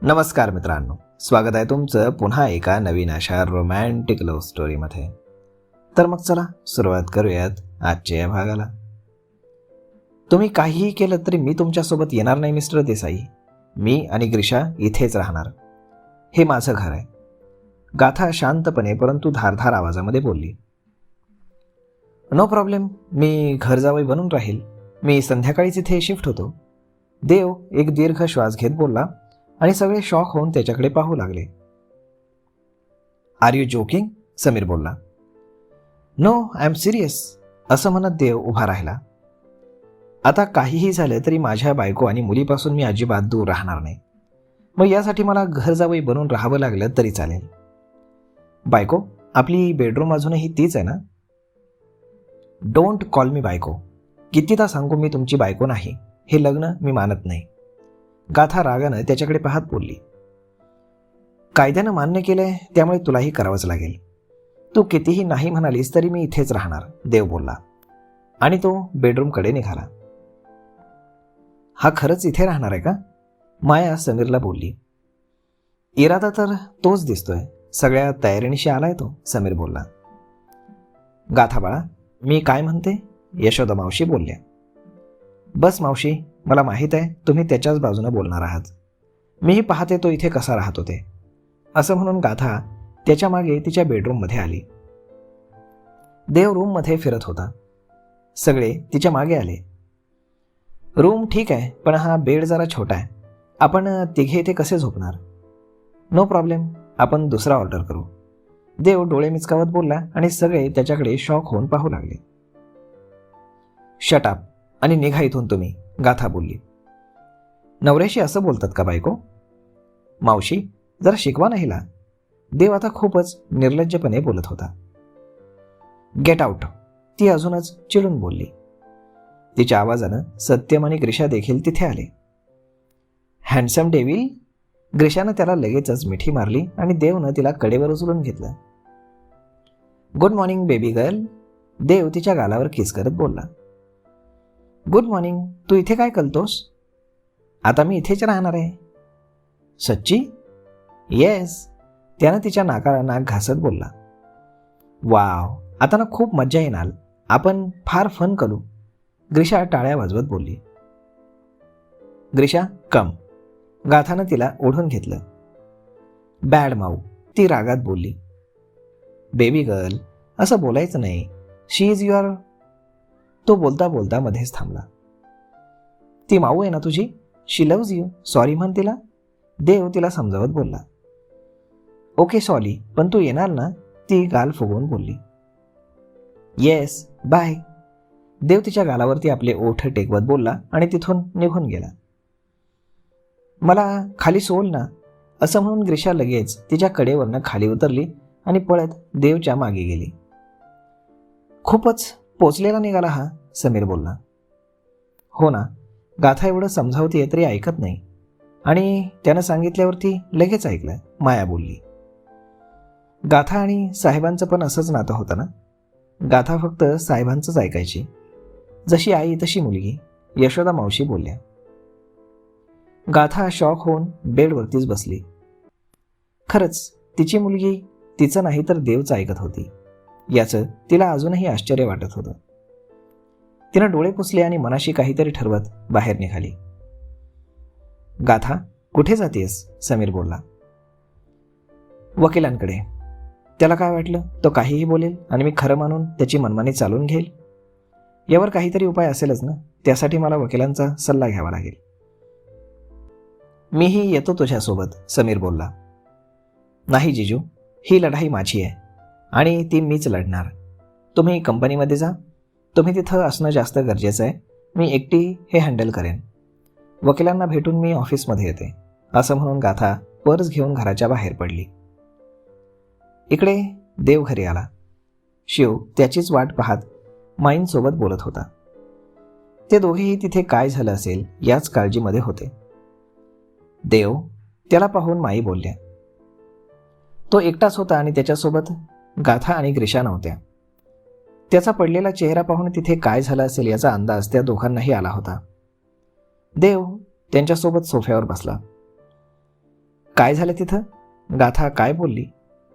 नमस्कार मित्रांनो, स्वागत आहे तुमचं पुन्हा एका नवीन अशा रोमॅन्टिक लव्ह स्टोरीमध्ये. तर मग चला सुरुवात करूयात आजच्या या भागाला. तुम्ही काहीही केलं तरी मी तुमच्यासोबत येणार नाही मिस्टर देसाई. मी आणि ग्रीशा इथेच राहणार. हे माझं घर आहे. गाथा शांतपणे परंतु धारधार आवाजामध्ये बोलली. नो प्रॉब्लेम, मी घर जावई बनून राहील. मी संध्याकाळीच इथे शिफ्ट होतो. देव एक दीर्घ श्वास घेत बोलला आणि सगळे शॉक होऊन त्याच्याकडे पाहू लागले. R you joking? समीर बोलला. नो, आय एम सिरियस, असं म्हणत देव उभा राहिला. आता काहीही झालं तरी माझ्या बायको आणि मुलीपासून मी अजिबात दूर राहणार नाही. मग यासाठी मला घर जावई बनून राहावं लागलं तरी चालेल. बायको, आपली बेडरूम अजूनही तीच आहे ना? डोंट कॉल मी बायको. कितीदा सांगू मी तुमची बायको नाही. हे लग्न मी मानत नाही. गाथा रागानं त्याच्याकडे पाहत बोलली. कायद्यानं मान्य केलंय त्यामुळे तुलाही करावंच लागेल. तू कितीही नाही म्हणालीस तरी मी इथेच राहणार, देव बोलला आणि तो बेडरूमकडे निघाला. हा खरंच इथे राहणार आहे का? माया समीरला बोलली. इरादा तर तोच दिसतोय. सगळ्या तयारीनिशी आलाय तो, समीर बोलला. गाथा बाळा, मी काय म्हणते? यशोदा मावशी बोलल्या. बस मावशी, मला माहीत आहे तुम्ही त्याच्याच बाजूने बोलणार आहात. मीही पाहते तो इथे कसा राहत होते. असं म्हणून गाथा त्याच्या मागे तिच्या बेडरूममध्ये आली. देव रूममध्ये फिरत होता. सगळे तिच्या मागे आले. रूम ठीक आहे, पण हा बेड जरा छोटा आहे. आपण तिघे इथे कसे झोपणार? नो प्रॉब्लेम, आपण दुसरा ऑर्डर करू, देव डोळे मिचकावत बोलला आणि सगळे त्याच्याकडे शॉक होऊन पाहू लागले. शट अप आणि निघा इथून तुम्ही, गाथा बोलली. नवऱ्याशी असं बोलतात का बायको? मावशी, जरा शिकवा ना हिला. देव आता खूपच निर्लज्जपणे बोलत होता. गेट आउट, ती अजूनच चिडून बोलली. तिच्या आवाजानं सत्यम आणि ग्रीशा देखील तिथे आले. हँडसम डेव्हिल, ग्रीशानं त्याला लगेचच मिठी मारली आणि देवनं तिला कडेवर उचलून घेतलं. गुड मॉर्निंग बेबी गर्ल, देव तिच्या गालावर किस करत बोलला. गुड मॉर्निंग, तू इथे काय करतोस? आता मी इथेच राहणार आहे. सच्ची? येस, त्यानं तिच्या नाकाला नाक घासत बोलला. वाव, आता ना खूप मज्जा येणार. आपण फार फन करू, ग्रीशा टाळ्या वाजवत बोलली. ग्रीशा कम, गाथानं तिला ओढून घेतलं. बॅड माऊ, ती रागात बोलली. बेबी गर्ल, असं बोलायचं नाही. शी इज युअर. तो बोलता बोलता मध्येच थांबला. ती माऊ आहे ना तुझी, शी लव्ज यू. सॉरी म्हण तिला, देव तिला समजावत बोलला. ओके सॉरी, पण तू येणार ना? ती गाल फुगवून बोलली. Yes, bye. देव तिच्या गालावरती आपले ओठ टेकवत बोलला आणि तिथून निघून गेला. मला खाली सोल ना, असं म्हणून ग्रीशा लगेच तिच्या कडेवरनं खाली उतरली आणि पळत देवच्या मागे गेली. खूपच पोचलेला निघाला हा, समीर बोलला. हो ना, गाथा एवढं समजावतीये तरी ऐकत नाही आणि त्यानं सांगितल्यावरती लगेच ऐकलं, माया बोलली. गाथा आणि साहेबांचं पण असंच नातं होतं ना. गाथा फक्त साहेबांचंच ऐकायची. जशी आई तशी मुलगी, यशोदा मावशी बोलल्या. गाथा शॉक होऊन बेडवरतीच बसली. खरंच तिची मुलगी तिचं नाही तर देवचं ऐकत होती याचं तिला अजूनही आश्चर्य वाटत होतं. तिनं डोळे पुसले आणि मनाशी काहीतरी ठरवत बाहेर निघाली. गाथा, कुठे जातेस? समीर बोलला. वकिलांकडे. त्याला काय वाटलं तो काहीही बोलेल आणि मी खरं मानून त्याची मनमानी चालून घेईल? यावर काहीतरी उपाय असेलच ना. त्यासाठी मला वकिलांचा सल्ला घ्यावा लागेल. मीही येतो तुझ्यासोबत, समीर बोलला. नाही जिजू, ही लढाई माझी आहे आणि ती मीच लढणार. तुम्ही कंपनीमध्ये जा. तुम्ही तिथं असणं जास्त गरजेचं आहे. मी एकटी हे हँडल करेन. वकिलांना भेटून मी ऑफिसमध्ये येते, असं म्हणून गाथा पर्स घेऊन घराच्या बाहेर पडली. इकडे देव घरी आला. शिव त्याचीच वाट पाहत माईंसोबत बोलत होता. ते दोघेही तिथे काय झालं असेल याच काळजीमध्ये होते. देव, त्याला पाहून माई बोलल्या. तो एकटाच होता आणि त्याच्यासोबत गाथा आणि ग्रीशा नव्हत्या. त्याचा पडलेला चेहरा पाहून तिथे काय झालं असेल याचा अंदाज त्या दोघांनाही आला होता. देव त्यांच्यासोबत सोफ्यावर बसला. काय झालं तिथं? गाथा काय बोलली?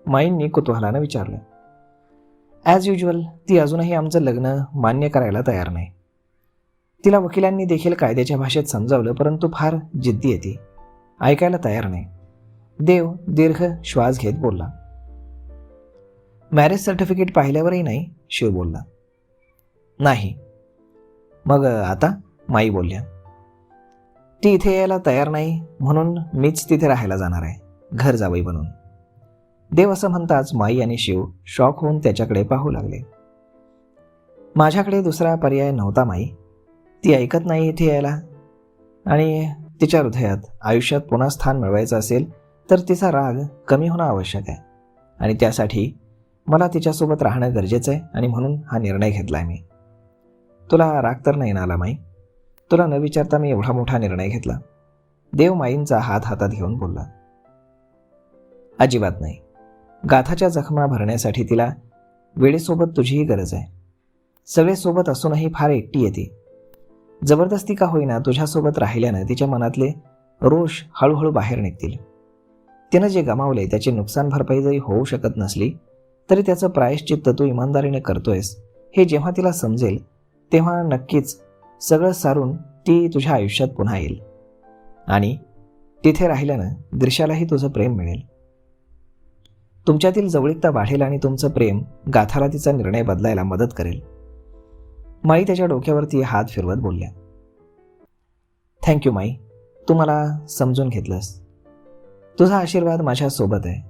माईंनी कुतूहलानं विचारलं. ॲज युजल ती अजूनही आमचं लग्न मान्य करायला तयार नाही. तिला वकिलांनी देखील कायद्याच्या भाषेत समजावलं, परंतु फार जिद्दी आहे ती. ऐकायला तयार नाही. देव दीर्घ श्वास घेत बोलला. मॅरेज सर्टिफिकेट पाहिल्यावरही नाही? शिव बोलला. नाही. मग आता? माई बोलल्या. ती इथे यायला तयार नाही म्हणून मीच तिथे राहायला जाणार आहे, घर जावई बनून. देव असं म्हणताच माई आणि शिव शॉक होऊन त्याच्याकडे पाहू लागले. माझ्याकडे दुसरा पर्याय नव्हता माई. ती ऐकत नाही इथे यायला, आणि तिच्या हृदयात आयुष्यात पुन्हा स्थान मिळवायचं असेल तर तिचा राग कमी होणं आवश्यक आहे, आणि त्यासाठी मला तिच्यासोबत राहणं गरजेचं आहे, आणि म्हणून हा निर्णय घेतला आहे मी. तुला राग तर नाही ना आला माई? तुला न विचारता मी एवढा मोठा निर्णय घेतला? देव माईंचा हात हातात घेऊन बोलला. अजिबात नाही. गाथाच्या जखमा भरण्यासाठी तिला वेळेसोबत तुझीही गरज आहे. सगळे सोबत असूनही फार एकटी येते. जबरदस्ती का होईना तुझ्यासोबत राहिल्यानं तिच्या मनातले रोष हळूहळू बाहेर निघतील. तिनं जे गमावले त्याची नुकसान भरपाई जरी होऊ शकत नसली तरी त्याचं प्रायश्चित्त तू इमानदारीने करतोयस हे जेव्हा तिला समजेल तेव्हा नक्कीच सगळं सारून ती तुझ्या आयुष्यात पुन्हा येईल, आणि तिथे राहिल्यानं दिर्शालाही तुझं प्रेम मिळेल. तुमच्यातील जवळीकता वाढेल आणि तुमचं प्रेम गाथाला तिचा निर्णय बदलायला मदत करेल. माई त्याच्या डोक्यावरती हात फिरवत बोलल्या. थँक्यू माई, तू मला समजून घेतलंस. तुझा आशीर्वाद माझ्या सोबत आहे.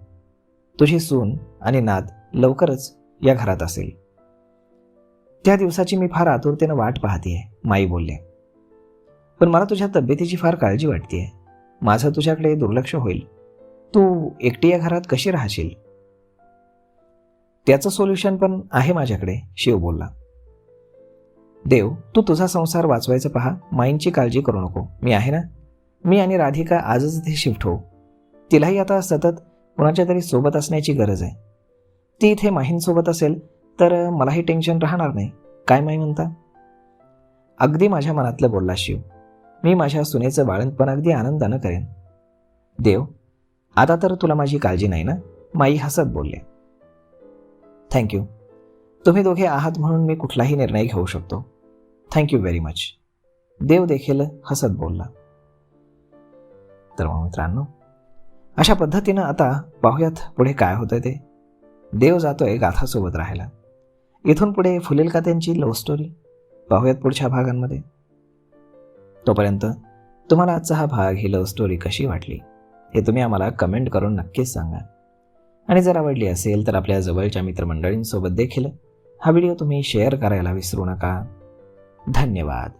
तुझी सून आणि नात लवकरच या घरात असेल. त्या दिवसाची मी फार आतुरतेनं वाट पाहतेय, माई बोलले. पण मला तुझ्या तब्येतीची फार काळजी वाटतेय. माझं तुझ्याकडे दुर्लक्ष होईल. तू एकटी या घरात कशी राहशील? त्याचं सोल्युशन पण आहे माझ्याकडे, शिव बोलला. देव, तू तुझा संसार वाचवायचा पहा. माईंची काळजी करू नको, मी आहे ना. मी आणि राधिका आजच इथे शिफ्ट होऊ. तिलाही आता सतत कुणाच्या तरी सोबत असण्याची गरज आहे. ती इथे माहींसोबत असेल तर मलाही टेन्शन राहणार नाही. काय माई म्हणता? अगदी माझ्या मनातलं बोलला शिव. मी माझ्या सुनेचं बाळंतपण अगदी आनंदानं करेन. देव, आता तर तुला माझी काळजी नाही ना? माई हसत बोलले. थँक्यू. तुम्ही दोघे आहात म्हणून मी कुठलाही निर्णय घेऊ शकतो. Thank you very much. देव देखील हसत बोलला. तर मग मित्रांनो, अशा पद्धतीनं आता पाहूयात पुढे काय होतं ते. देव जातोय गाथासोबत राहायला. इथून पुढे फुलेल का त्यांची लव्ह स्टोरी? पाहूयात पुढच्या भागांमध्ये. तोपर्यंत तुम्हाला आजचा हा भाग, ही लव्ह स्टोरी कशी वाटली हे तुम्ही आम्हाला कमेंट करून नक्कीच सांगा. आणि जर आवडली असेल तर आपल्या जवळच्या मित्रमंडळींसोबत देखील हा व्हिडिओ तुम्ही शेअर करायला विसरू नका. धन्यवाद.